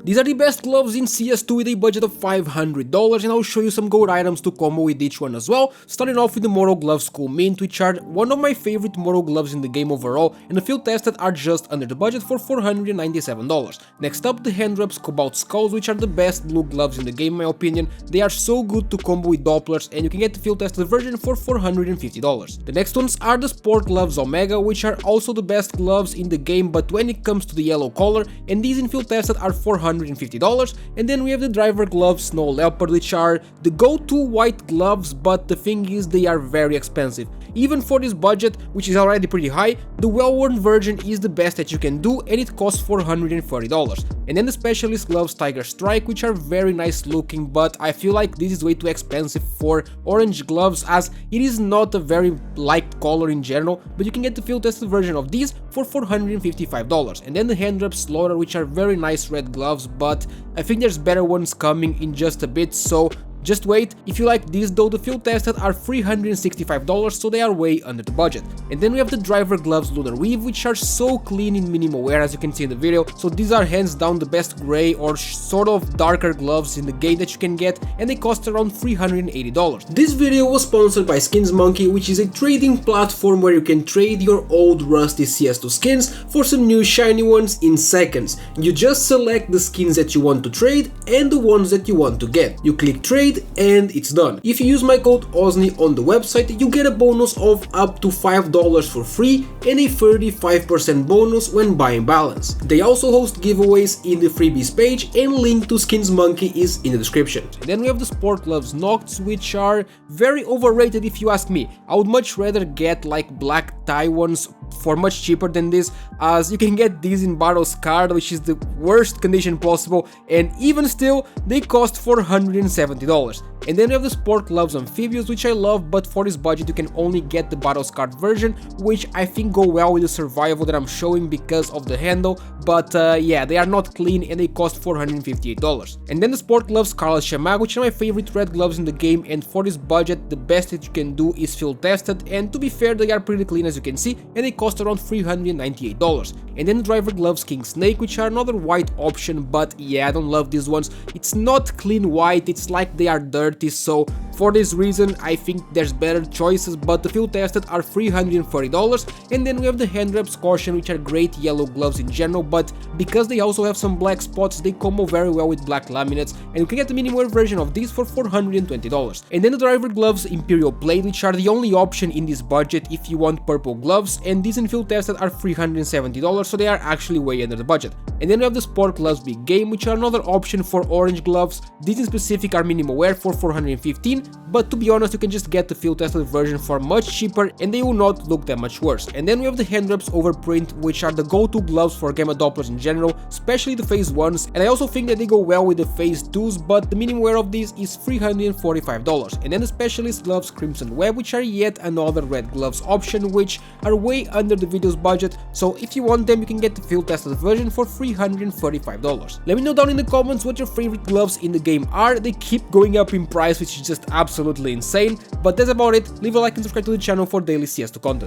These are the best gloves in CS2 with a budget of $500, and I'll show you some gold items to combo with each one as well, starting off with the Mortal Gloves Cool Mint, which are one of my favorite Mortal Gloves in the game overall, and the field tested are just under the budget for $497. Next up, the Hand Wraps Cobalt Skulls, which are the best blue gloves in the game in my opinion. They are so good to combo with Dopplers, and you can get the field tested version for $450. The next ones are the Sport Gloves Omega, which are also the best gloves in the game, but when it comes to the yellow color, and these in field tested are $450. And then we have the Driver Gloves Snow Leopard, which are the go-to white gloves, but the thing is they are very expensive. Even for this budget, which is already pretty high, the well-worn version is the best that you can do, and it costs $440. And then the Specialist Gloves Tiger Strike, which are very nice looking, but I feel like this is way too expensive for orange gloves, as it is not a very light color in general, but you can get the field tested version of these for $455. And then the Hand Wraps Slaughter, which are very nice red gloves, but I think there's better ones coming in just a bit, so just wait. If you like these though, the field tested are $365, so they are way under the budget. And then we have the Driver Gloves Lunar Weave, which are so clean in minimal wear, as you can see in the video. So these are hands down the best gray or sort of darker gloves in the game that you can get, and they cost around $380. This video was sponsored by Skins Monkey, which is a trading platform where you can trade your old rusty CS2 skins for some new shiny ones in seconds. You just select the skins that you want to trade and the ones that you want to get. You click trade and it's done. If you use my code OZNI on the website, you get a bonus of up to $5 for free and a 35% bonus when buying balance. They also host giveaways in the freebies page, and link to Skins Monkey is in the description. And then we have the Sport Gloves Nocts, which are very overrated if you ask me. I would much rather get like black tie ones for much cheaper than this, as you can get these in Battle's card, which is the worst condition possible, and even still they cost $470. And then we have the Sport Gloves Amphibious, which I love, but for this budget you can only get the Battle's card version, which I think go well with the survival that I'm showing because of the handle, but yeah, they are not clean and they cost $458. And then the Sport Gloves Scarlet Shamag, which are my favorite red gloves in the game, and for this budget the best that you can do is field tested, and to be fair they are pretty clean as you can see, and they cost around $398. And then the Driver Gloves King Snake, which are another white option, but yeah, I don't love these ones. It's not clean white, it's like they are dirty, so for this reason I think there's better choices, but the field tested are $340. And then we have the Hand Wraps Caution, which are great yellow gloves in general, but because they also have some black spots, they combo very well with black laminates, and you can get the minimal version of these for $420. And then the Driver Gloves Imperial Blade, which are the only option in this budget if you want purple gloves, and these in field tested are $370, so they are actually way under the budget. And then we have the Sport Gloves Big Game, which are another option for orange gloves. These in specific are minimal wear for $415, but to be honest you can just get the field tested version for much cheaper and they will not look that much worse. And then we have the Hand Wraps Overprint, which are the go-to gloves for Gamma Dopplers in general, especially the phase 1s, and I also think that they go well with the phase 2s, but the minimum wear of these is $345. And then the Specialist Gloves Crimson Web, which are yet another red gloves option, which are way under the video's budget, so if you want them you can get the field tested version for $345. Let me know down in the comments what your favorite gloves in the game are. They keep going up in price, which is just absolutely insane, but that's about it. Leave a like and subscribe to the channel for daily CS2 content.